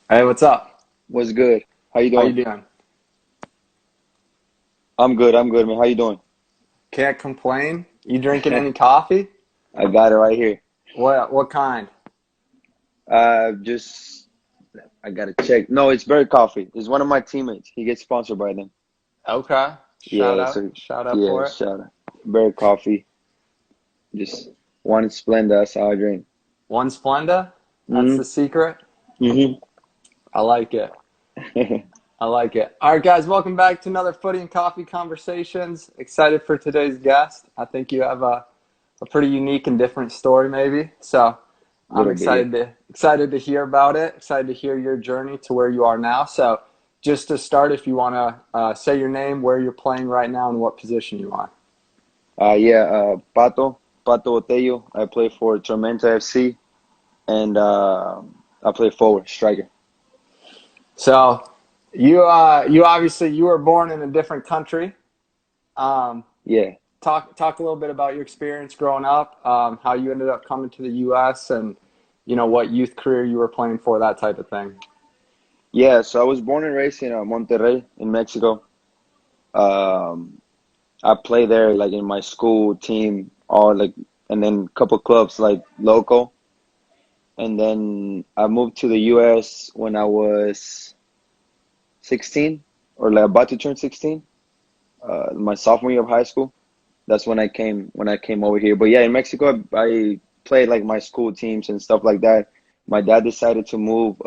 Hey, what's up? What's good? How you How you doing? doing? I'm good. I'm good, man. How you doing? Can't complain. You drinking any coffee? I got it right here. What kind? Just I gotta check. No, it's Berry Coffee. It's one of my teammates. He gets sponsored by them. Okay. Shout Yeah, out. so Shout out yeah, for it. shout out. Berry Coffee. Just one Splenda. That's how I drink. One Splenda? That's the Mhm. secret. Mhm. I like it. I like it. All right, guys, welcome back to another Footy and Coffee Conversations. Excited for today's guest. I think you have a pretty unique and different story, maybe. So I'm Little bit, yeah. excited to hear about it. Excited to hear your journey to where you are now. So just to start, if you want to say your name, where you're playing right now, and what position you are. Yeah. Pato Botello. I play for Tormenta FC, and I play forward striker. So you obviously you were born in a different country. Um, Yeah. talk a little bit about your experience growing up, how you ended up coming to the U.S. and what youth career you were playing for, that type of thing. Yeah. So I was born and raised in Monterrey, in Mexico. Um, I play there like in my school team or like and then a couple clubs like local. And then I moved to the US when I was 16 or like about to turn 16, my sophomore year of high school. That's when I came over here. But yeah, in Mexico I played like my school teams and stuff like that. My dad decided to move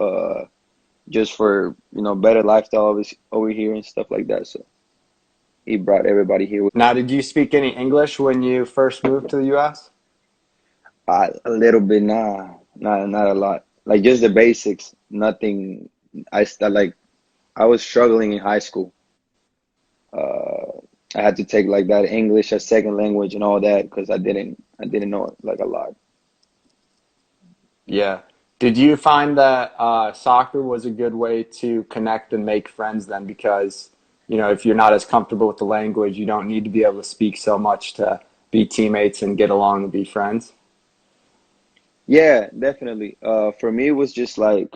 just for, better lifestyle over here and stuff like that. So he brought everybody here with Now, did you speak any English when you first moved to the U.S.? a little bit, nah, not a lot. Like just the basics. Nothing. Like I was struggling in high school. Uh, I had to take like that English as second language and all that because I didn't know it like a lot. Yeah. Did you find that soccer was a good way to connect and make friends then? Because, if you're not as comfortable with the language, you don't need to be able to speak so much to be teammates and get along and be friends. Yeah, definitely. For me, it was just like,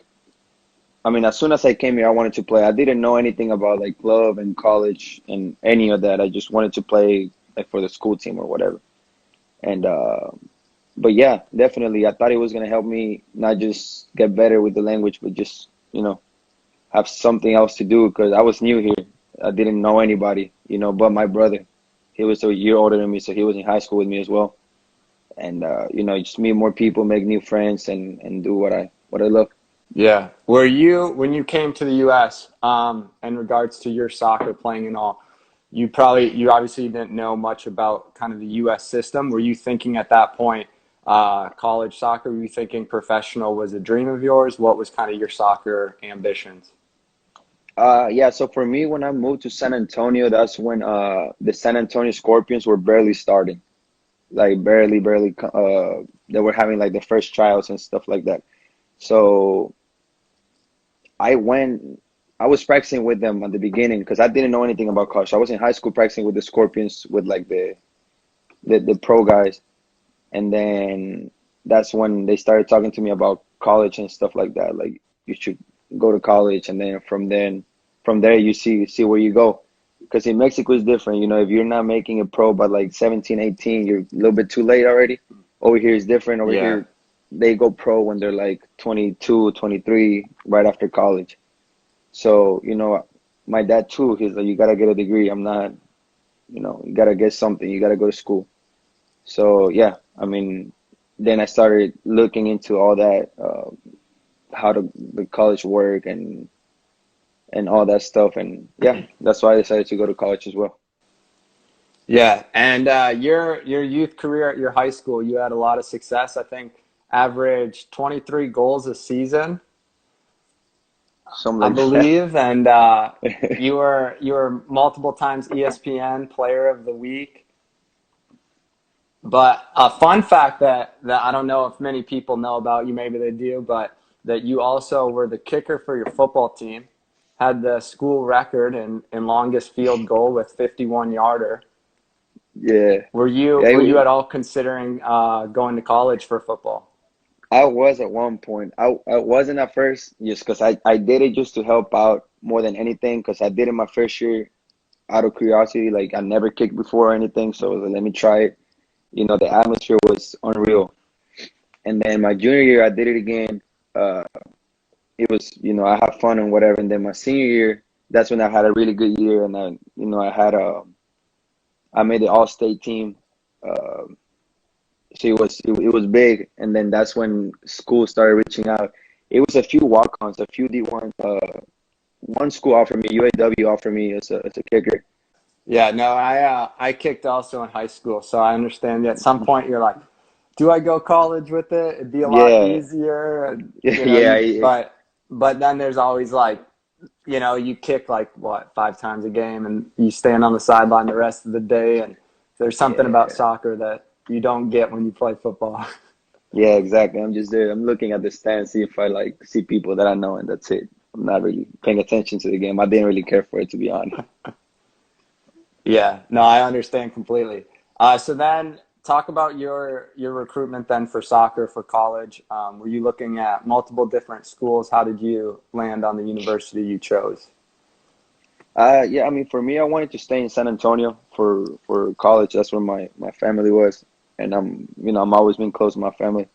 I mean, as soon as I came here, I wanted to play. I didn't know anything about like club and college and any of that. I just wanted to play like for the school team or whatever. And but yeah, definitely, I thought it was gonna help me not just get better with the language, but just have something else to do because I was new here. I didn't know anybody, but my brother. He was a year older than me, so he was in high school with me as well. And just meet more people, make new friends, and do what I love. Yeah. Were you, when you came to the U.S., in regards to your soccer playing and all, you obviously didn't know much about kind of the U.S. system. Were you thinking at that point, college soccer? Were you thinking professional was a dream of yours? What was kind of your soccer ambitions? Yeah. So for me, when I moved to San Antonio, that's when the San Antonio Scorpions were barely starting, like barely. They were having like the first trials and stuff like that. So I went. I was practicing with them at the beginning because I didn't know anything about college. I was in high school practicing with the Scorpions with like the pro guys, and then that's when they started talking to me about college and stuff like that. Like you should go to college, and then from there you see where you go. Because in Mexico it's different. If you're not making it pro by like 17, 18, you're a little bit too late already. Over here is different. Over Yeah. here they go pro when they're like 22, 23, right after college. So, my dad too, he's like, you gotta get a degree. I'm not, you gotta get something. You gotta go to school. So yeah, I mean, then I started looking into all that, how the college work and all that stuff, and yeah, that's why I decided to go to college as well. Yeah, and your youth career at your high school, you had a lot of success. I think average 23 goals a season, Something I like that. believe, and you were multiple times ESPN Player of the Week. But a fun fact that I don't know if many people know about you, maybe they do, but that you also were the kicker for your football team, had the school record in longest field goal with 51 yarder. Yeah, Were you yeah, were you at all considering going to college for football? I was at one point. I wasn't at first just because I did it just to help out more than anything because I did it my first year out of curiosity. Like I never kicked before or anything, so I was like, let me try it. You know, the atmosphere was unreal. And then my junior year, I did it again. Uh, it was, I had fun and whatever. And then my senior year, that's when I had a really good year, and I made the all-state team. Uh, so it was big, and then that's when school started reaching out. It was a few walk-ons, a few D1. One school offered me, UAW offered me as a kicker. Yeah, no, I kicked also in high school, so I understand. At some point, you're like, do I go college with it? It'd be a lot Yeah, easier, yeah, but then there's always like, you kick like what 5 times a game, and you stand on the sideline the rest of the day, and there's something about yeah, soccer that you don't get when you play football. yeah, exactly. I'm just there. I'm looking at the stands, see if I like see people that I know, and that's it. I'm not really paying attention to the game. I didn't really care for it, to be honest. Yeah, no, I understand completely. So then, talk about your recruitment then for soccer for college. Were you looking at multiple different schools? How did you land on the university you chose? Yeah, I mean, for me, I wanted to stay in San Antonio for college. That's where my family was, and I'm always been close to my family.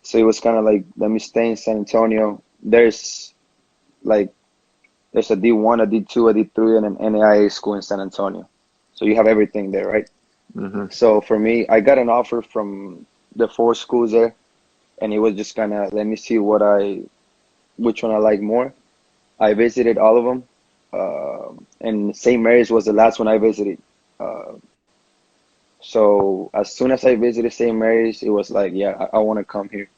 So it was kind of like, let me stay in San Antonio. Like there's a D1, a D2, a D3, and an NAIA school in San Antonio. So you have everything there, right? Hmm. So for me, I got an offer from the four schools there, and it was just kind of let me see which one I like more. I visited all of them, and St. Mary's was the last one I visited. Uh, so as soon as I visited St. Mary's, it was like, yeah, I want to come here.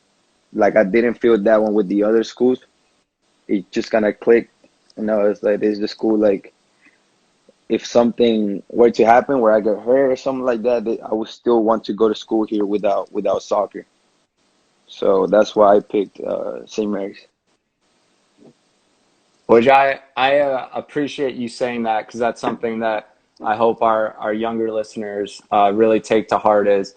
Like I didn't feel that one with the other schools. It just kind of clicked, and I was like, this is the school. Like if something were to happen where I get hurt or something like that, I would still want to go to school here without soccer. So that's why I picked St. Mary's. Which I appreciate you saying that, because that's something that I hope our younger listeners really take to heart. Is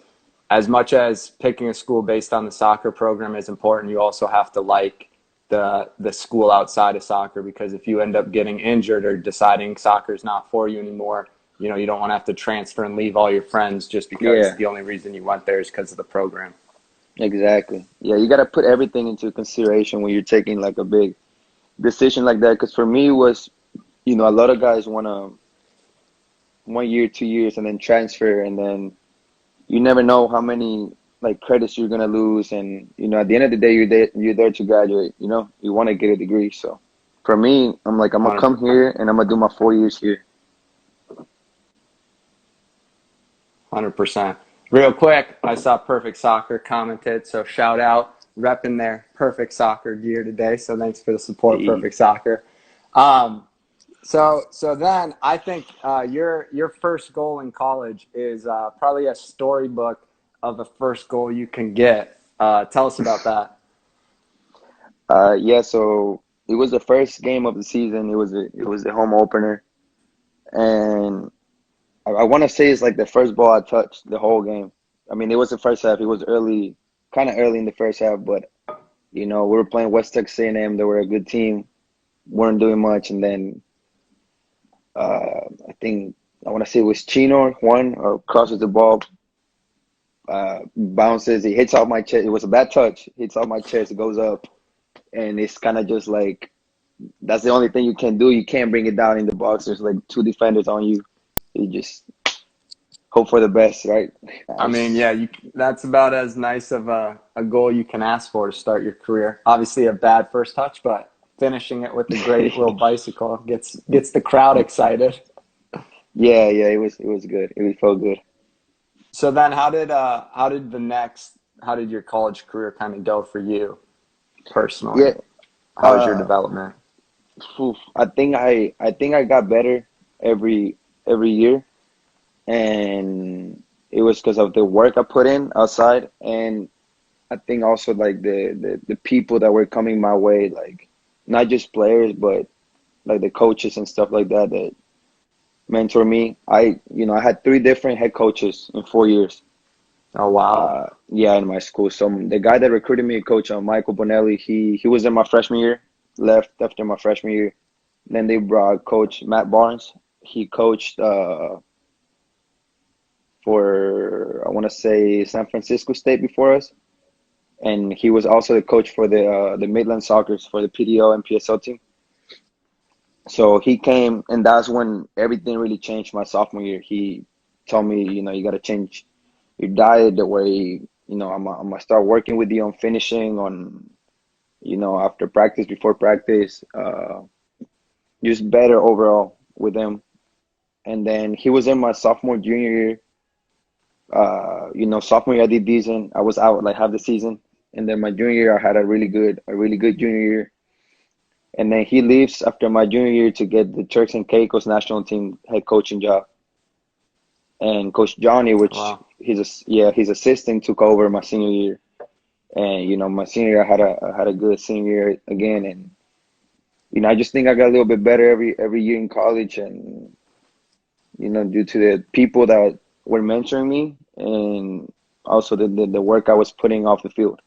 as much as picking a school based on the soccer program is important, you also have to like the school outside of soccer, because if you end up getting injured or deciding soccer is not for you anymore, you don't want to have to transfer and leave all your friends just because Yeah, the only reason you went there is because of the program. exactly. Yeah, you got to put everything into consideration when you're taking like a big decision like that. Because for me, it was, a lot of guys want to 1 year, 2 years, and then transfer, and then you never know how many like credits you're gonna lose, and at the end of the day, you're there to graduate. You want to get a degree. So for me, I'm like, I'm gonna 100%. come here and I'm gonna do my 4 years here. 100%. Real quick, I saw Perfect Soccer commented, so shout out, repping their Perfect Soccer gear today. So thanks for the support, Hey. Perfect Soccer. Um, so then I think your first goal in college is probably a storybook of the first goal you can get. Tell us about that. Yeah, so it was the first game of the season. It was the home opener, and I want to say it's like the first ball I touched the whole game. I mean, it was the first half. It was early, kind of early in the first half, but we were playing West Texas A&M. They were a good team, weren't doing much, and then I think I want to say it was Chino Juan crosses the ball, bounces, it hits off my chest. It was a bad touch, hits off my chest, it goes up, and it's kind of just like that's the only thing you can do. You can't bring it down in the box. There's like two defenders on you. You just hope for the best, right? I mean, yeah, that's about as nice of a goal you can ask for to start your career. Obviously, a bad first touch, but finishing it with a great little bicycle gets the crowd excited. Yeah, yeah, it was good. It felt good. So then, how did your college career kind of go for you personally? Yeah, How was your uh, development? I think I got better every year, and it was because of the work I put in outside, and I think also like the people that were coming my way, like not just players, but like the coaches and stuff like that mentor me. I had three different head coaches in 4 years. Oh wow. Yeah, in my school. So the guy that recruited me, Coach Michael Bonelli, he was in my freshman year, left after my freshman year. Then they brought Coach Matt Barnes. He coached for I want to say San Francisco State before us, and he was also the coach for the Midland Sockers for the PDO and PSL team. So he came, and that's when everything really changed my sophomore year. He told me, you got to change your diet, the way, I'm gonna start working with you on finishing, on, after practice, before practice, just better overall with him. And then he was in my sophomore, junior year. Sophomore year I did decent. I was out like half the season, and then my junior year I had a really good junior year. And then he leaves after my junior year to get the Turks and Caicos national team head coaching job. And Coach Johnny, which Wow. his assistant took over my senior year. And my senior year I had a good senior year again. And I just think I got a little bit better every year in college, and due to the people that were mentoring me, and also the work I was putting off the field.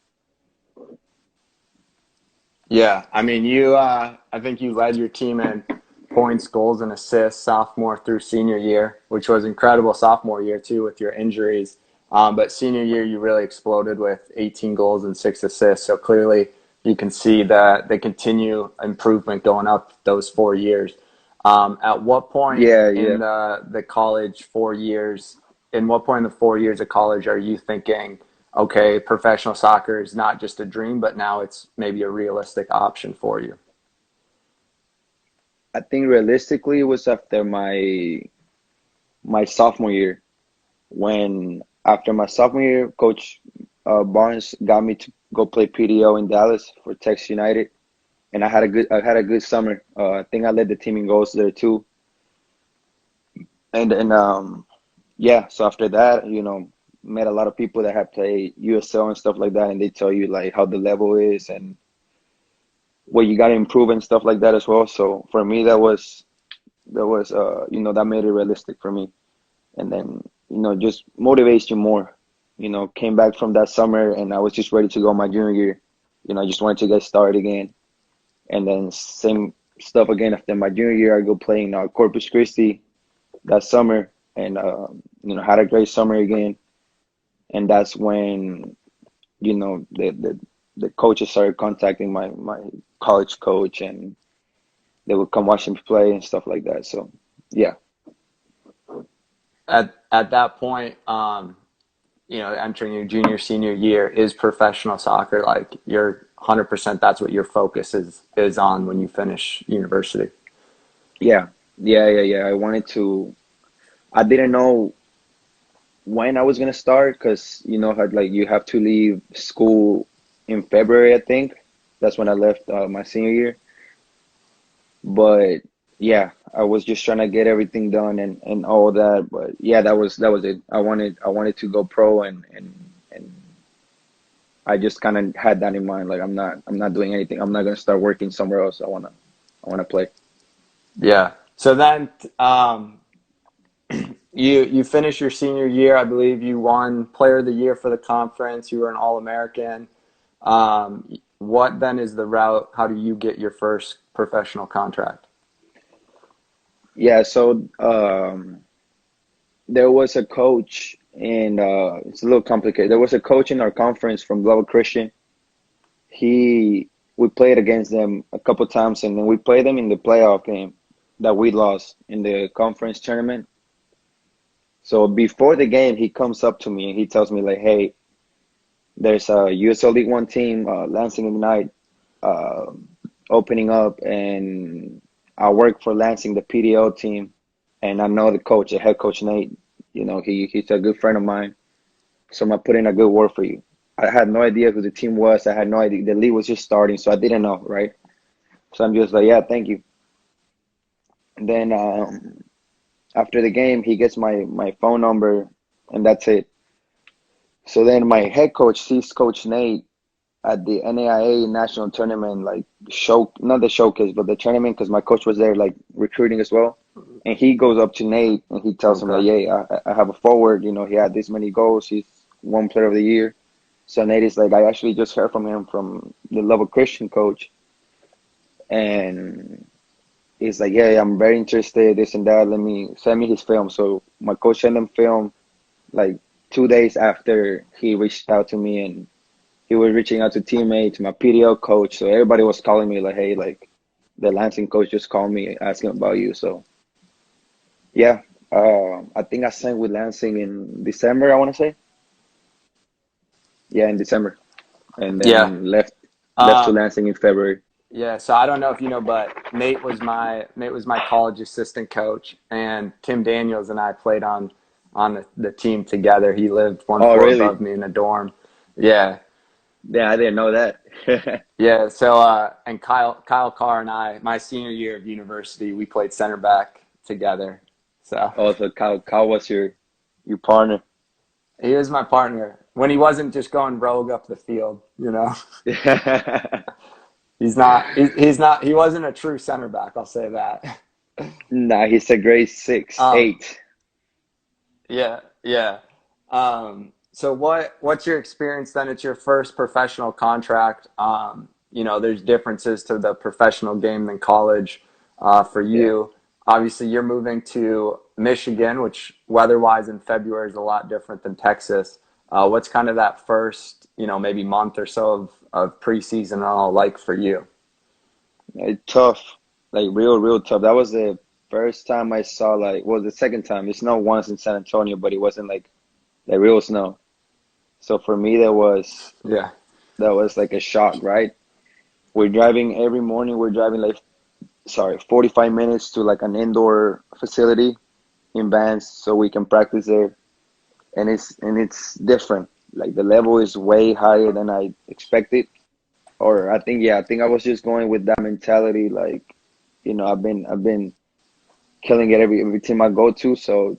Yeah, I mean, I think you led your team in points, goals, and assists sophomore through senior year, which was incredible sophomore year too with your injuries. But senior year, you really exploded with 18 goals and 6 assists. So clearly, you can see that they continue improvement going up those 4 years. At what point Yeah, in yeah. the college 4 years, in what point in the 4 years of college are you thinking, okay, professional soccer is not just a dream, but now it's maybe a realistic option for you? I think realistically it was after my sophomore year, when after my sophomore year, Coach Barnes got me to go play PDO in Dallas for Texas United, and I had a good summer. I think I led the team in goals there too. And yeah, so after that, met a lot of people that had played USL and stuff like that, and they tell you like how the level is and what you got to improve and stuff like that as well. So for me, that made it realistic for me, and then just motivates you more. Came back from that summer, and I was just ready to go my junior year. I just wanted to get started again, and then same stuff again after my junior year. I go play in Corpus Christi that summer, and had a great summer again. And that's when the coaches started contacting my college coach, and they would come watch me play and stuff like that. So yeah, At that point, entering your junior senior year is professional soccer. Like you're 100%. That's what your focus is on when you finish university. yeah, yeah. I didn't know when I was gonna start, because had like you have to leave school in February, I think. That's when I left my senior year. But yeah, I was just trying to get everything done and all that. But yeah, that was it. I wanted to go pro, and I just kind of had that in mind. Like I'm not doing anything. I'm not gonna start working somewhere else. I wanna play. Yeah. So then, you finish your senior year. I believe you won Player of the Year for the conference. You were an All American. What then is the route? How do you get your first professional contract? Yeah, so there was a coach, and it's a little complicated. There was a coach in our conference from Global Christian. He We played against them a couple times, and then we played them in the playoff game that we lost in the conference tournament. So before the game, he comes up to me and he tells me like, "Hey, there's a USL League One team, Lansing Ignite, uh, opening up, and I work for Lansing, the PDO team, and I know the coach, the head coach Nate. He's a good friend of mine, so I'm gonna put in a good word for you." I had no idea who the team was. I had no idea. The league was just starting, so I didn't know, right? So I'm just like, "Yeah, thank you." And then after the game, he gets my phone number, and that's it. So then my head coach sees Coach Nate at the NAIA national tournament, like not the showcase, but the tournament, because my coach was there, like recruiting as well. And he goes up to Nate and he tells him like, Okay. "Yeah, I have a forward. He had this many goals. one player of the year. So Nate is like, I actually just heard from him from the Level Christian coach, and he's like, yeah, I'm very interested, this and that. Let me send me his film. So my coach sent him film like 2 days after he reached out to me, and he was reaching out to teammates, my PDL coach. So everybody was calling me like, hey, like the Lansing coach just called me asking about you. So yeah, I think I signed with Lansing in December, I want to say. Yeah, in December, and Yeah. then left to Um, Lansing in February. yeah. So I don't know if you know, but Nate was my college assistant coach, and Tim Daniels and I played on the team together. He lived one Oh, floor above really? me in a dorm. Yeah. Yeah, I didn't know that. Yeah. So and Kyle Carr and I, my senior year of university, we played center back together. So Also, Kyle was your partner. he was my partner when he wasn't just going rogue up the field. You know, he wasn't a true center back. I'll say that. Nah, he's a grade six, Um, eight. yeah, yeah. So what's your experience then? It's your first professional contract. There's differences to the professional game than college. For Yeah. you, obviously, you're moving to Michigan, which weather-wise in February is a lot different than Texas. What's kind of that first, maybe month or so of preseason and all like for you? Tough, like real tough. That was the first time I saw like, well, the second time. It snowed once in San Antonio, but it wasn't like real snow. So for me, Yeah. that was like a shock, right? We're driving every morning. We're driving like, sorry, 45 minutes to like an indoor facility in Vans so we can practice there, and it's different. Like the level is way higher than I expected, or I think I was just going with that mentality. Like, I've been killing it every team I go to. So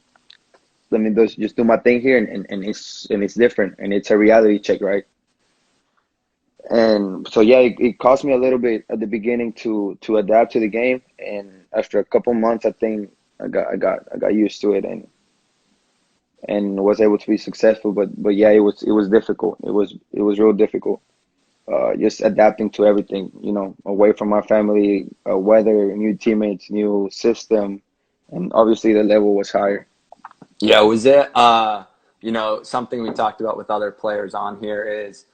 let me just do my thing here, and it's different, and it's a reality check, right? And so yeah, it cost me a little bit at the beginning to adapt to the game, and after a couple months, I think I got used to it, and was able to be successful. But yeah, it was difficult. It was real difficult. Just adapting to everything, away from my family, weather, new teammates, new system, and obviously the level was higher. Yeah, was it something we talked about with other players on here is,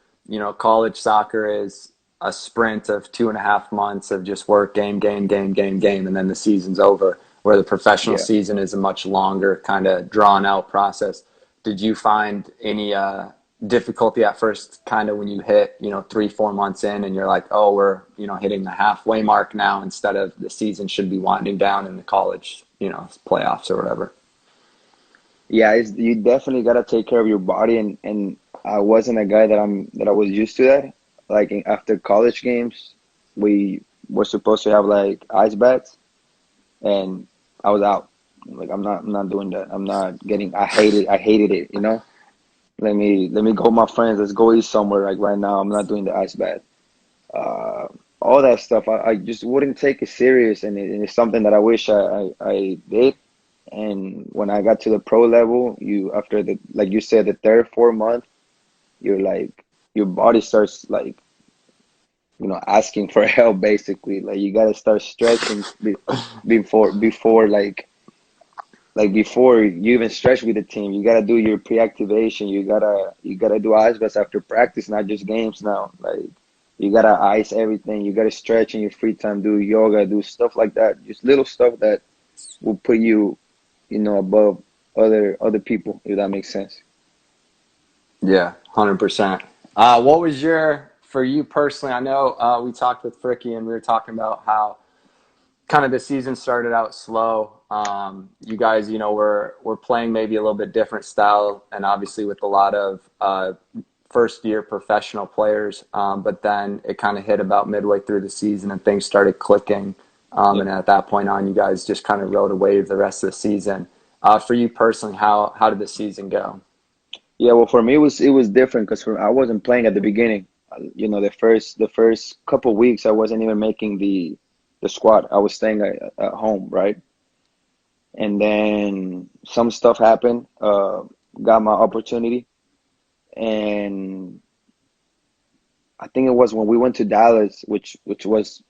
college soccer is a sprint of 2.5 months of just work, game, and then the season's over, where the professional Yeah. season is a much longer, kind of drawn out process. Did you find any difficulty at first, kind of when you hit, 3, 4 months in and you're like, oh, we're, hitting the halfway mark now instead of the season should be winding down in the college, playoffs or whatever? Yeah, you definitely gotta take care of your body, and I wasn't a guy that I was used to that. Like after college games, we were supposed to have like ice baths, and I was out. Like I'm not doing that. I'm not getting. I hated it. Let me go with my friends. Let's go eat somewhere. Like right now, I'm not doing the ice bath. Uh, all that stuff. I just wouldn't take it serious, and it's something that I wish I did. And when I got to the pro level, after the like you said, the third, 4th month, you're like your body starts like asking for help basically. Like you gotta start stretching before before you even stretch with the team. You gotta do your pre-activation. You gotta do ice baths after practice, not just games now. Like you gotta ice everything. You gotta stretch in your free time, do yoga, do stuff like that. Just little stuff that will put you above other people, if that makes sense. Yeah, 100%. What was for you personally? I know we talked with Fricky and we were talking about how kind of the season started out slow. You guys, were playing maybe a little bit different style, and obviously with a lot of first year professional players. But then it kind of hit about midway through the season, and things started clicking. Yeah. And at that point on, you guys just kind of rode a wave the rest of the season. For you personally, how did the season go? Yeah, well, for me it was different because I wasn't playing at the beginning. The first couple weeks I wasn't even making the squad. I was staying at home, right? And then some stuff happened. Got my opportunity, and I think it was when we went to Dallas, which was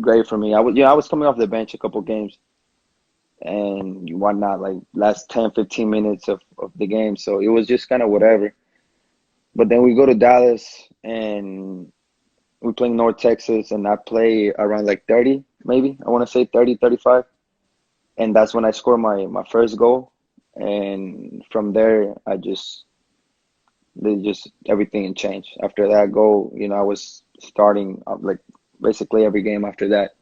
great for me. I was coming off the bench a couple games and whatnot, like last 10, 15 minutes of the game. So it was just kind of whatever. But then we go to Dallas and we play North Texas, and I play around like 30, maybe. I want to say 30, 35. And that's when I score my first goal. And from there, everything changed. After that goal, I was starting like basically every game after that.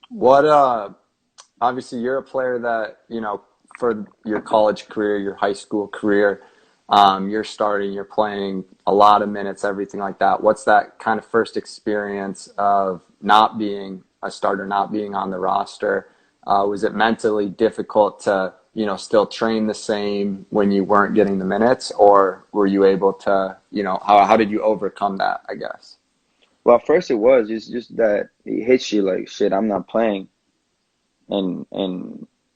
What obviously you're a player that, for your college career, your high school career, you're starting, you're playing a lot of minutes, everything like that. What's that kind of first experience of not being a starter, not being on the roster? Was it mentally difficult to, still train the same when you weren't getting the minutes, or were you able to, how did you overcome that, I guess? Well, at first it was just that it hits you like shit. I'm not playing, and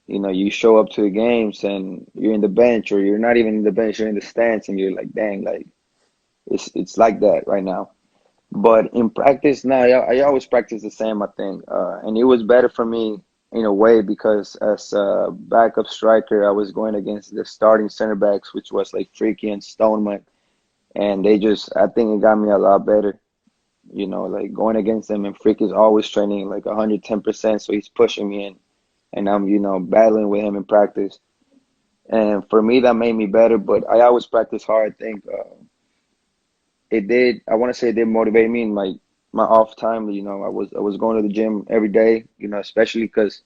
you show up to the games and you're in the bench, or you're not even in the bench, you're in the stands, and you're like, dang, like it's like that right now. But in practice, now I always practice the same, I think, and it was better for me in a way because as a backup striker, I was going against the starting center backs, which was like Freaky and Stoneman, and I think it got me a lot better. Like going against them, and Freak is always training like 110%, so he's pushing me in, and I'm, battling with him in practice. And for me, that made me better, but I always practice hard. I think I want to say it did motivate me in my off time. I was going to the gym every day, especially because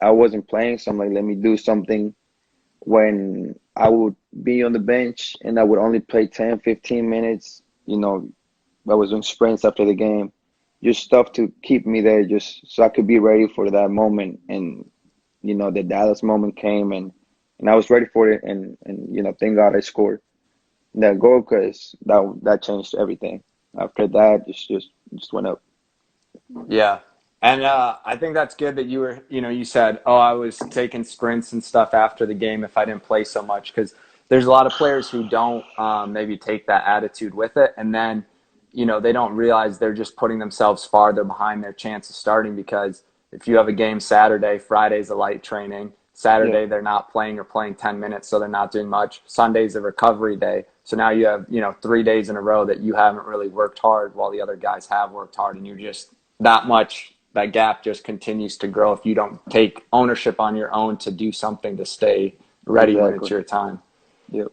I wasn't playing. So I'm like, let me do something when I would be on the bench and I would only play 10, 15 minutes. I was doing sprints after the game, just stuff to keep me there, just so I could be ready for that moment. And the Dallas moment came, and I was ready for it. And thank God I scored that goal because that changed everything. After that, just went up. Yeah. And I think that's good that you were, you said, oh, I was taking sprints and stuff after the game if I didn't play so much, because there's a lot of players who don't maybe take that attitude with it. And then, they don't realize they're just putting themselves farther behind their chance of starting, because if you have a game Saturday, Friday's a light training. Yeah, Saturday, they're not playing or playing 10 minutes, so they're not doing much. Sunday's a recovery day. So now you have, 3 days in a row that you haven't really worked hard while the other guys have worked hard, and you're just that gap just continues to grow if you don't take ownership on your own to do something to stay ready when it's exactly. your time. Yep.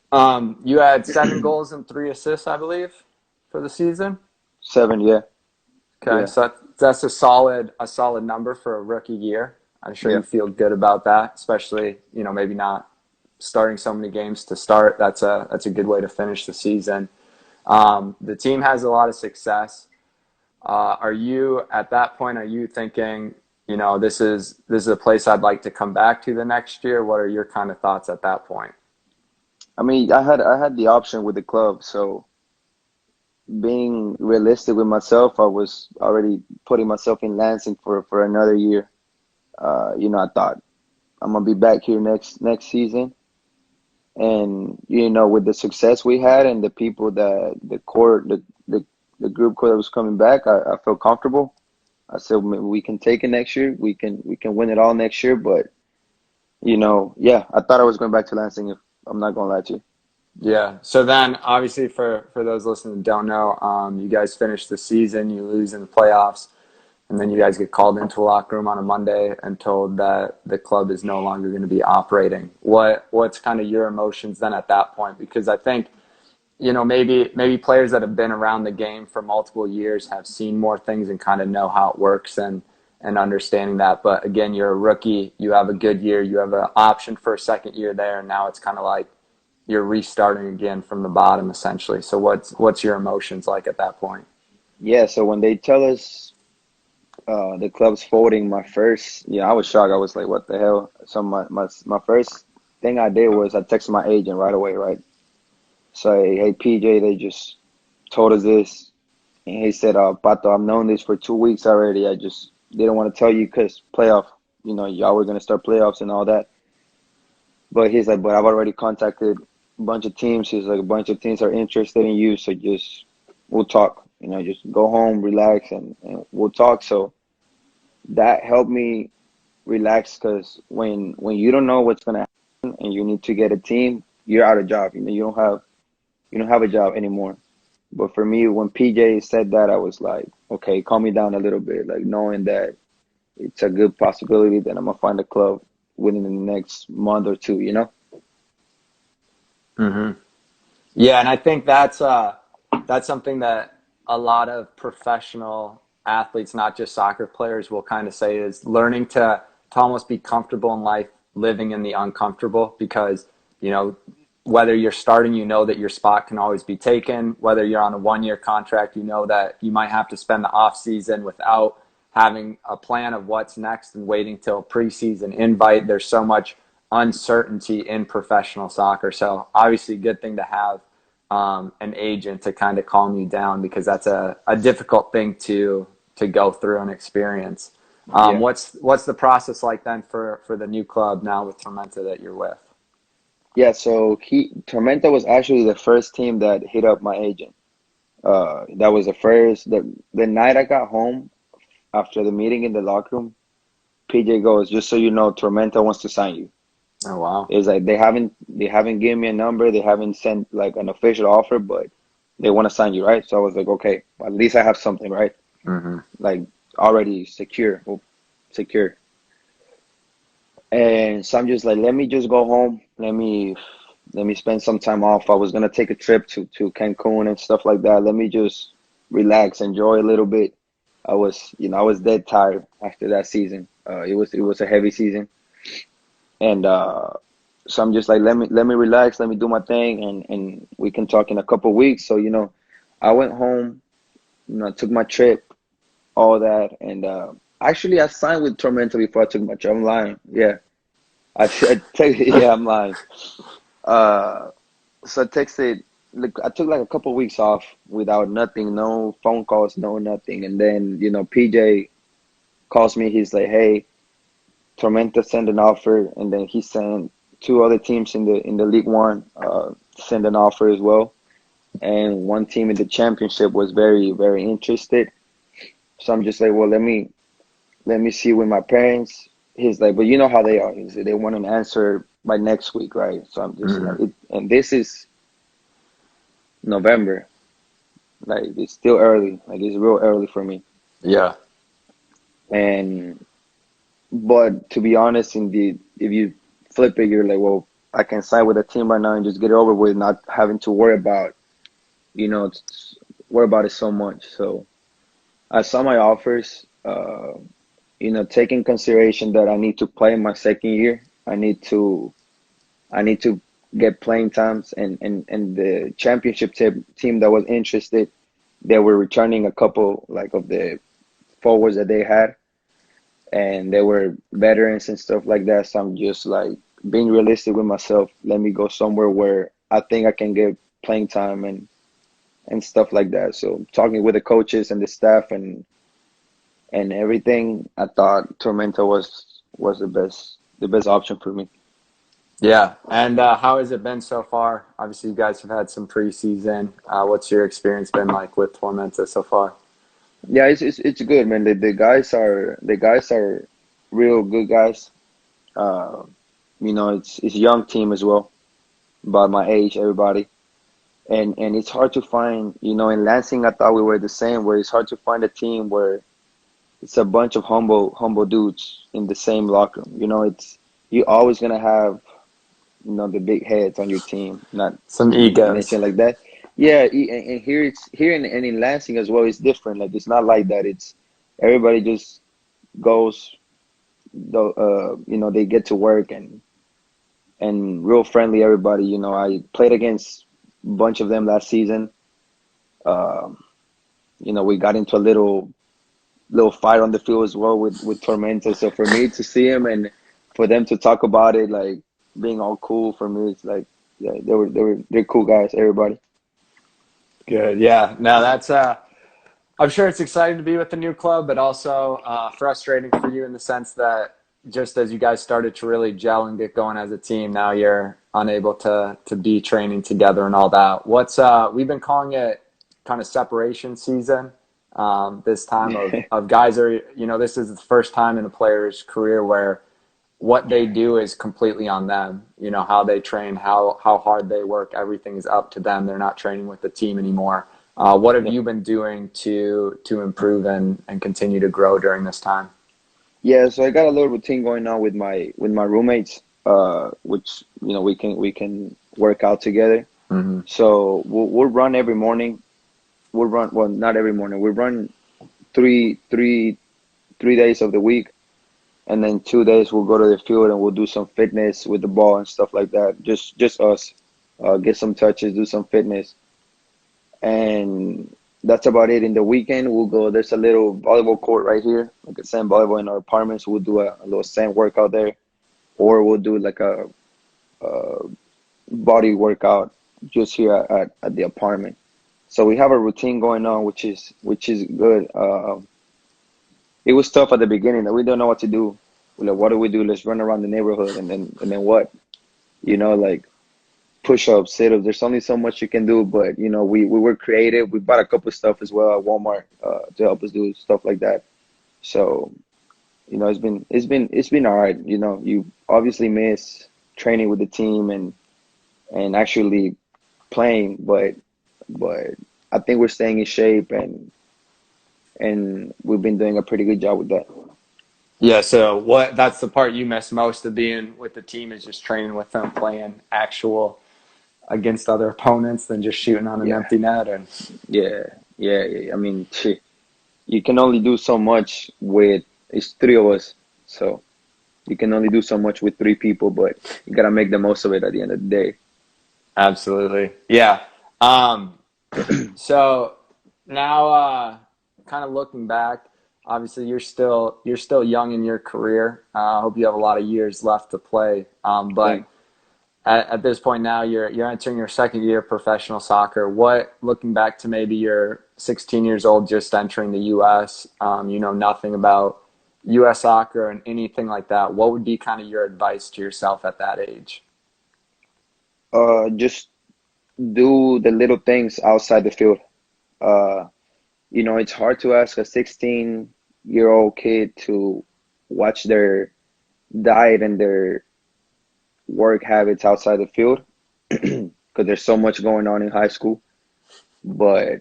You had 7 goals and 3 assists, I believe, for the season. 7, yeah, Okay, yeah, so that's a solid number for a rookie year. I'm sure yeah. you feel good about that, especially maybe not starting so many games to start. That's a good way to finish the season. The team has a lot of success. Are you at that point? Are you thinking, this is a place I'd like to come back to the next year? What are your kind of thoughts at that point? I mean, I had the option with the club, so being realistic with myself, I was already putting myself in Lansing for another year. I thought I'm gonna be back here next season, and with the success we had and the people that the group core that was coming back, I felt comfortable. I said we can take it next year. We can win it all next year. But yeah, I thought I was going back to Lansing. If I'm not gonna lie to you. Yeah. So then, obviously, for those listening that don't know, you guys finish the season, you lose in the playoffs, and then you guys get called into a locker room on a Monday and told that the club is no longer going to be operating. What's kind of your emotions then at that point? Because I think, maybe players that have been around the game for multiple years have seen more things and kind of know how it works, and understanding that. But again, you're a rookie, you have a good year, you have an option for a second year there, and now it's kind of like you're restarting again from the bottom essentially. So what's your emotions like at that point? Yeah. So when they tell us the club's folding, I was shocked. I was like, what the hell? So my first thing I did was I texted my agent right away, right? So hey PJ, they just told us this, and he said, Pato, I've known this for 2 weeks already. I just didn't want to tell you because playoff, y'all were gonna start playoffs and all that. But he's like, but I've already contacted, bunch of teams. He's like a bunch of teams are interested in you, so just we'll talk. You know, just go home, relax, and we'll talk. So that helped me relax because when you don't know what's gonna happen and you need to get a team, you're out of job. You know, you don't have a job anymore. But for me, when PJ said that, I was like, okay, calm me down a little bit, like knowing that it's a good possibility that I'm gonna find a club within the next month or two, you know? Hmm. Yeah, and I think that's something that a lot of professional athletes, not just soccer players, will kind of say is learning to almost be comfortable in life, living in the uncomfortable, because you know whether you're starting, you know that your spot can always be taken. Whether you're on a 1 year contract, you know that you might have to spend the off season without having a plan of what's next and waiting till preseason invite. There's so much uncertainty in professional soccer, so obviously, good thing to have an agent to kind of calm you down, because that's a difficult thing to go through and experience. Yeah. What's the process like then for the new club now with Tormenta that you're with? Yeah, so he Tormenta was actually the first team that hit up my agent. That was the night I got home after the meeting in the locker room. PJ goes, just so you know, Tormenta wants to sign you. Oh wow. It's like they haven't given me a number, they haven't sent like an official offer, but they want to sign you, right? So I was like, okay, at least I have something, right? Hmm. Like already secure, secure. And so I'm just like, let me just go home. Let me spend some time off. I was gonna take a trip to Cancun and stuff like that. Let me just relax, enjoy a little bit. I was dead tired after that season. It was a heavy season, and so I'm just like, let me relax, let me do my thing, and we can talk in a couple weeks. So I went home, took my trip, all that, and actually I signed with Tormenta before I took my trip. I'm lying, yeah. Yeah, I'm lying. Uh, so I texted. Look, I took like a couple weeks off without nothing, no phone calls, no nothing, and then PJ calls me. He's like, "Hey, Tormenta sent an offer," and then he sent two other teams in the League One send an offer as well, and one team in the championship was very very interested. So I'm just like, well, let me see with my parents. He's like, but you know how they are. He's like, they want an answer by next week, right? So I'm just like, Hmm. and this is November. Like it's still early. Like it's real early for me. Yeah. And but to be honest, indeed, if you flip it, you're like, well, I can sign with a team right now and just get it over with, not having to you know, worry about it so much. So I saw my offers. Taking consideration that I need to play in my second year. I need to get playing times, and the championship team that was interested, they were returning a couple like of the forwards that they had, and they were veterans and stuff like that. So I'm just like being realistic with myself. Let me go somewhere where I think I can get playing time and stuff like that. So talking with the coaches and the staff and everything, I thought Tormenta was the best option for me. Yeah. And how has it been so far? Obviously, you guys have had some preseason. What's your experience been like with Tormenta so far? Yeah, it's good, man. The guys are real good guys. Uh, it's a young team as well, about my age, everybody. And it's hard to find, in Lansing, I thought we were the same, where it's hard to find a team where it's a bunch of humble dudes in the same locker room. It's you're always gonna have, the big heads on your team, not Some to egos. mention like that. Yeah, and here in Lansing as well, it's different. Like it's not like that. It's everybody just goes, they get to work and real friendly. Everybody, I played against a bunch of them last season. Um, we got into a little fight on the field as well with Tormenta. So for me to see him and for them to talk about it, like being all cool for me, it's like, yeah, they're cool guys, everybody. Good. Yeah. No, that's I'm sure it's exciting to be with the new club, but also frustrating for you in the sense that just as you guys started to really gel and get going as a team, now you're unable to be training together and all that. What's we've been calling it kind of separation season. This time of guys are, this is the first time in a player's career where what they do is completely on them. How they train, how hard they work, everything is up to them. They're not training with the team anymore. What have Yeah. you been doing to improve and continue to grow during this time? Yeah, so I got a little routine going on with my roommates, which we can work out together. Mm-hmm. So we'll run every morning. We'll run, well, not every morning. We run three three 3 days of the week, and then 2 days we'll go to the field and we'll do some fitness with the ball and stuff like that. Just us, get some touches, do some fitness, and that's about it. In the weekend, we'll go. There's a little volleyball court right here, like a sand volleyball in our apartments. We'll do a little sand workout there, or we'll do like a body workout just here at the apartment. So we have a routine going on, which is good. It was tough at the beginning. That we don't know what to do. We're like, what do we do? Let's run around the neighborhood, and then what? Like push-ups, sit-ups. There's only so much you can do, but we were creative. We bought a couple of stuff as well at Walmart, to help us do stuff like that. So it's been all right. You obviously miss training with the team and actually playing, but I think we're staying in shape, and we've been doing a pretty good job with that. Yeah, so that's the part you miss most of being with the team is just training with them, playing actual against other opponents than just shooting on an Yeah, empty net. And yeah, yeah. I mean, you can only do so much with it's three of us, so you can only do so much with three people, but you gotta make the most of it at the end of the day. absolutely, yeah. Um, so now, kind of looking back, obviously you're still young in your career. I hope you have a lot of years left to play. But Thank at this point now, you're entering your second year of professional soccer. Looking back to maybe you're 16 years old, just entering the U.S., you know nothing about U.S. soccer and anything like that. What would be kind of your advice to yourself at that age? just do the little things outside the field. Uh, it's hard to ask a 16-year-old kid to watch their diet and their work habits outside the field because there's so much going on in high school. But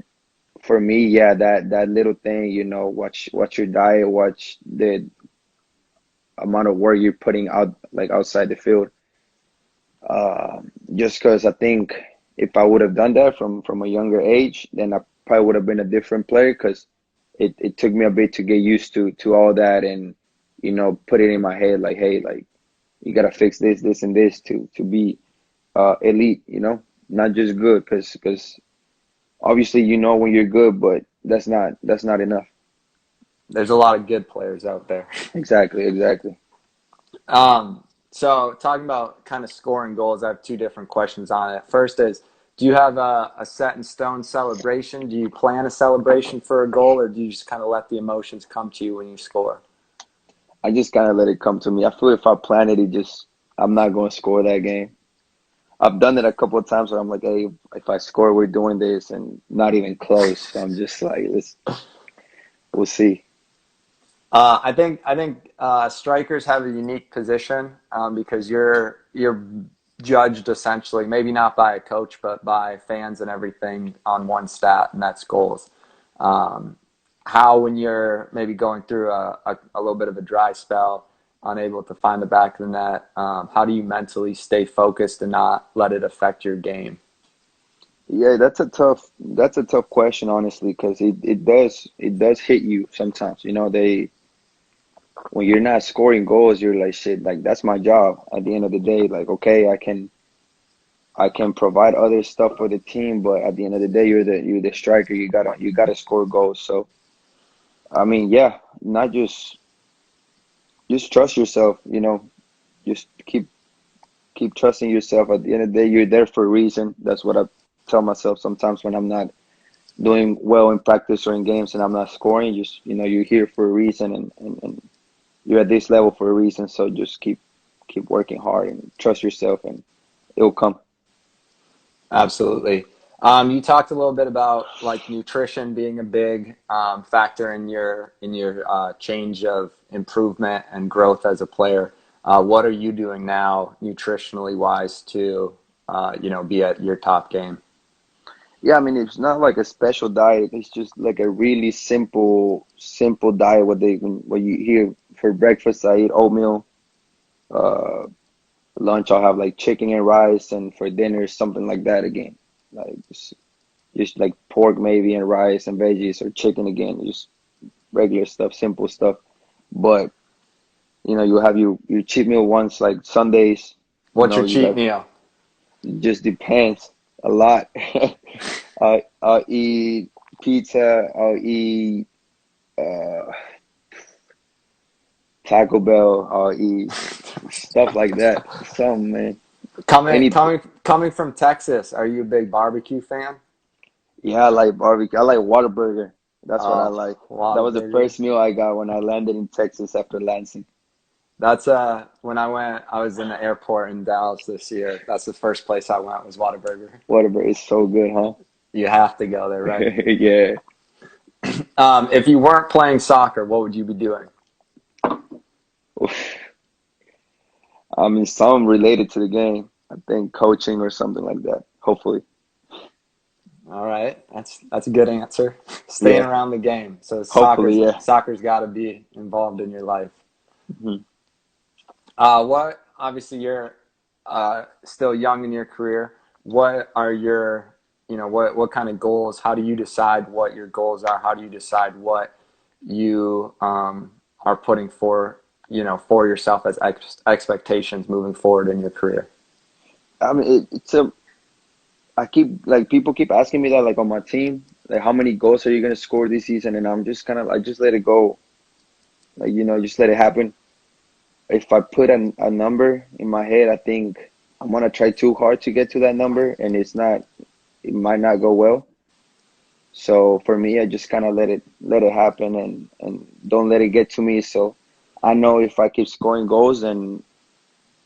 for me, yeah, that little thing, watch your diet, watch the amount of work you're putting out, like outside the field. Just because I think if I would have done that from a younger age, then I probably would have been a different player. Because it took me a bit to get used to all that, and put it in my head like, hey, like you gotta fix this and this to be elite, not just good. Because obviously when you're good, but that's not enough. There's a lot of good players out there. Exactly. So talking about kind of scoring goals, I have two different questions on it. First is, do you have a set in stone celebration? Do you plan a celebration for a goal, or do you just kind of let the emotions come to you when you score? I just kind of let it come to me. I feel if I plan it, I'm not going to score that game. I've done it a couple of times where I'm like, hey, if I score, we're doing this, and not even close. So I'm just like, we'll see. I think strikers have a unique position because you're judged essentially, maybe not by a coach, but by fans and everything on one stat, and that's goals. Um, how when you're maybe going through a little bit of a dry spell, unable to find the back of the net, how do you mentally stay focused and not let it affect your game? Yeah, that's a tough question, honestly, because it does hit you sometimes. When you're not scoring goals, you're like, shit, like that's my job at the end of the day. Like, okay, I can provide other stuff for the team, but at the end of the day, you're the striker. You gotta score goals. So I mean, yeah, not just trust yourself. Just keep trusting yourself. At the end of the day, you're there for a reason. That's what I tell myself sometimes when I'm not doing well in practice or in games and I'm not scoring. Just you're here for a reason, and you're at this level for a reason. So just keep working hard and trust yourself, it'll come. Absolutely. You talked a little bit about like nutrition being a big factor in your change of improvement and growth as a player. What are you doing now, nutritionally wise, to be at your top game? Yeah, I mean, it's not like a special diet. It's just like a really simple diet. What you hear for breakfast, I eat oatmeal. Uh, Lunch, I'll have like chicken and rice, and for dinner, something like that again. Like just like pork maybe and rice and veggies, or chicken again, just regular stuff, simple stuff. But you have your cheat meal once, like Sundays. What's your You cheat got meal? It just depends a lot. I'll eat pizza. I'll eat uh, Taco Bell. I'll eat stuff like that. Some man, Coming any coming coming from Texas, are you a big barbecue fan? yeah, I like barbecue. I like Whataburger. That's what I Oh, like. That was the Whataburger. first meal I got when I landed in Texas after Lansing. That's when I was in the airport in Dallas this year. That's the first place I went was Whataburger. Whataburger is so good, huh? You have to go there, right? Yeah. If you weren't playing soccer, what would you be doing? Oof. I mean, some related to the game. I think coaching or something like that. Hopefully. All right, that's a good answer. Staying Yeah. around the game. So Hopefully, yeah. soccer's got to be involved in your life. Mhm. What obviously you're still young in your career. What are your what kind of goals? How do you decide what your goals are? How do you decide what you are putting for yourself as expectations moving forward in your career? I mean, I keep like people keep asking me that like on my team, like how many goals are you gonna score this season? And I'm just kind of I just let it go, like just let it happen. If I put a number in my head, I think I'm gonna try too hard to get to that number, and it might not go well. So for me, I just kind of let it happen, and don't let it get to me. So I know if I keep scoring goals, then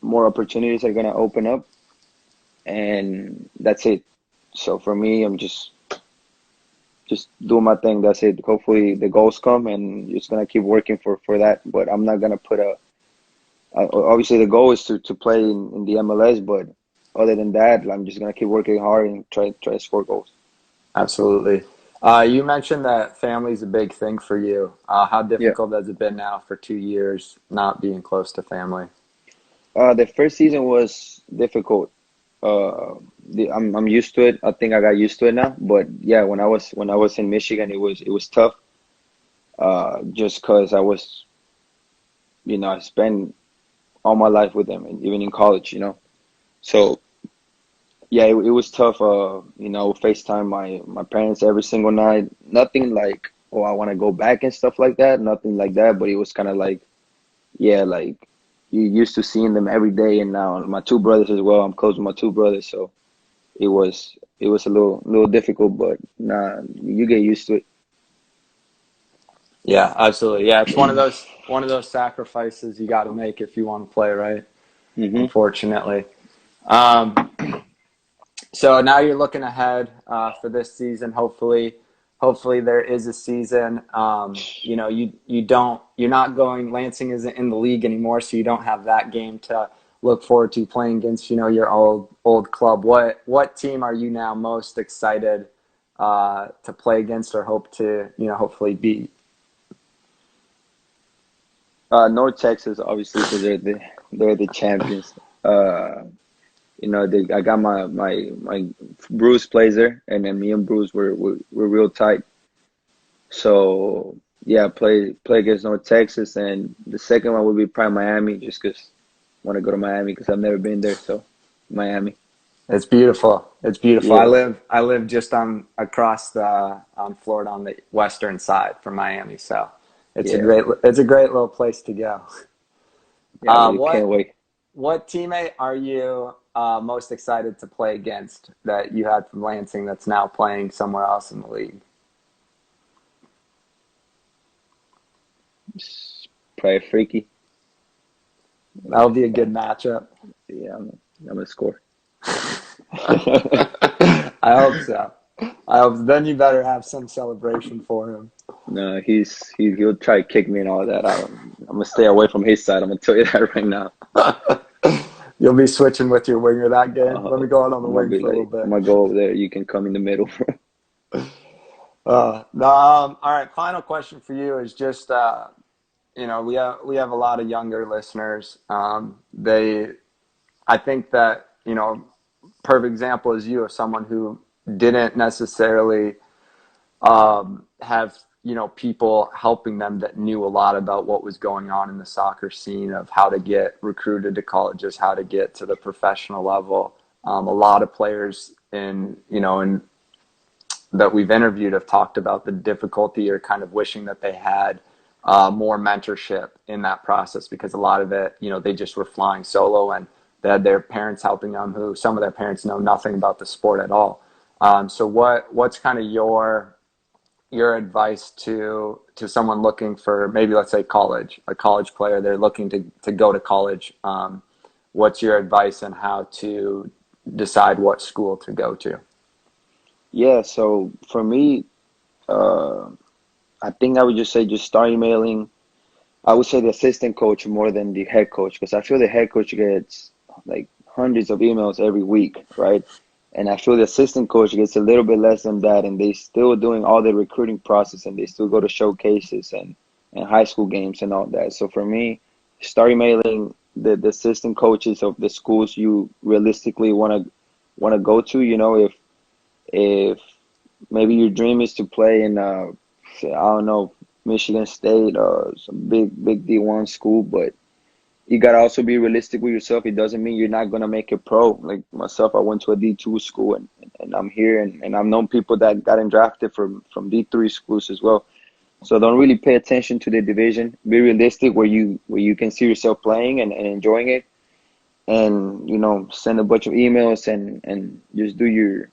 more opportunities are gonna open up, and that's it. So for me, I'm just doing my thing. That's it. Hopefully the goals come, and just gonna keep working for that. But I'm not gonna put obviously the goal is to play in the MLS, but other than that, I'm just gonna keep working hard and try to score goals. Absolutely. You mentioned that family's a big thing for you. How Yeah. difficult has it been now for 2 years not being close to family? The first season was difficult. Uh, I'm used to it. I think I got used to it now. But yeah, when I was in Michigan, it was tough. Just cause I was, I spent all my life with them, and even in college. So yeah, it was tough. FaceTime my parents every single night. Nothing like, oh, I want to go back and stuff like that. Nothing like that. But it was kind of like, yeah, like you used to seeing them every day, and now my two brothers as well. I'm close with my two brothers, so it was a little difficult, but nah, you get used to it. Yeah, absolutely. Yeah, it's one of those sacrifices you got to make if you want to play, right? Hmm. Unfortunately. Um, so now you're looking ahead for this season. Hopefully there is a season. You're not going. Lansing isn't in the league anymore, so you don't have that game to look forward to playing against. Your old club. What team are you now most excited to play against or hope to hopefully beat? North Texas, obviously, because they're the champions. I got my Bruce plays there, and then me and Bruce were real tight. So yeah, play against North Texas, and the second one would be probably Miami, just because I want to go to Miami because I've never been there. So Miami, It's beautiful. It's beautiful. I yeah, live I live just across the on Florida on the western side from Miami, so yeah, it's a great little place to go. yeah. I Uh, really can't what wait. what teammate are you most excited to play against that you had from Lansing that's now playing somewhere else in the league? It's probably freaky. That'll be a good matchup. Yeah, I'm gonna score. I hope so. I hope so. Then you better have some celebration for him. No, he'll try to kick me and all that. I'm gonna stay away from his side. I'm gonna tell you that right now. You'll be switching with your winger that game. Let me go out on the I'm gonna wing be for a little like, I'm bit. gonna go over there. You can come in the middle. No, all right. Final question for you is just, we have a lot of younger listeners. I think that perfect example is you of someone who didn't necessarily have people helping them that knew a lot about what was going on in the soccer scene of how to get recruited to colleges, how to get to the professional level. A lot of players in that we've interviewed have talked about the difficulty or kind of wishing that they had more mentorship in that process, because a lot of it, they just were flying solo and they had their parents helping them, who some of their parents know nothing about the sport at all. So what's kind of your advice to someone looking for, maybe let's say a college player, they're looking to go to college? What's your advice on how to decide what school to go to? Yeah. So for me, uh, I think I would just say just start emailing. I would say the assistant coach more than the head coach, because I feel the head coach gets like hundreds of emails every week, right? And I feel the assistant coach gets a little bit less than that, and they still doing all the recruiting process, and they still go to showcases and high school games and all that. So for me, start emailing the assistant coaches of the schools you realistically want to go to. If maybe your dream is to play in say, I don't know, Michigan State or some big D1 school, but you gotta also be realistic with yourself. It doesn't mean you're not gonna make it pro. Like myself, I went to a D2 school, and I'm here, and I've known people that got drafted from D3 schools as well. So don't really pay attention to the division. Be realistic where you can see yourself playing and enjoying it, and send a bunch of emails and just do your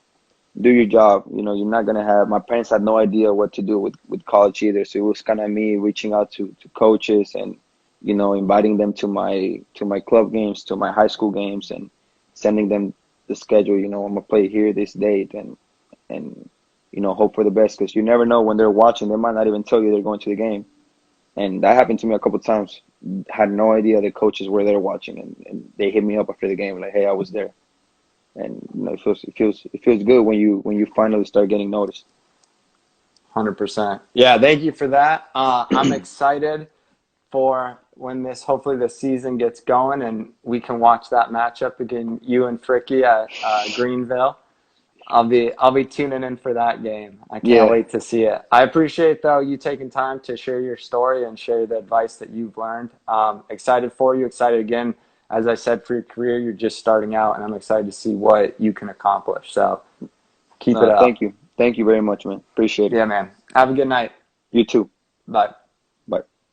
job. You're not gonna have. My parents had no idea what to do with college either, so it was kind of me reaching out to coaches and inviting them to my club games, to my high school games, and sending them the schedule. I'm gonna play here this date, and hope for the best, because you never know when they're watching. They might not even tell you they're going to the game, and that happened to me a couple of times. Had no idea the coaches were there watching, and they hit me up after the game like, "Hey, I was there." And it feels good when you finally start getting noticed. 100%. Yeah, thank you for that. I'm excited for when hopefully the season gets going and we can watch that matchup again, you and Fricky at Greenville. I'll be tuning in for that game. I can't Yeah, wait to see it. I appreciate though you taking time to share your story and share the advice that you've learned. Excited for you. Excited again. As I said, for your career, you're just starting out, and I'm excited to see what you can accomplish. So keep it no, up. thank you very much, man. Appreciate it. Yeah, man. Have a good night. You too. Bye.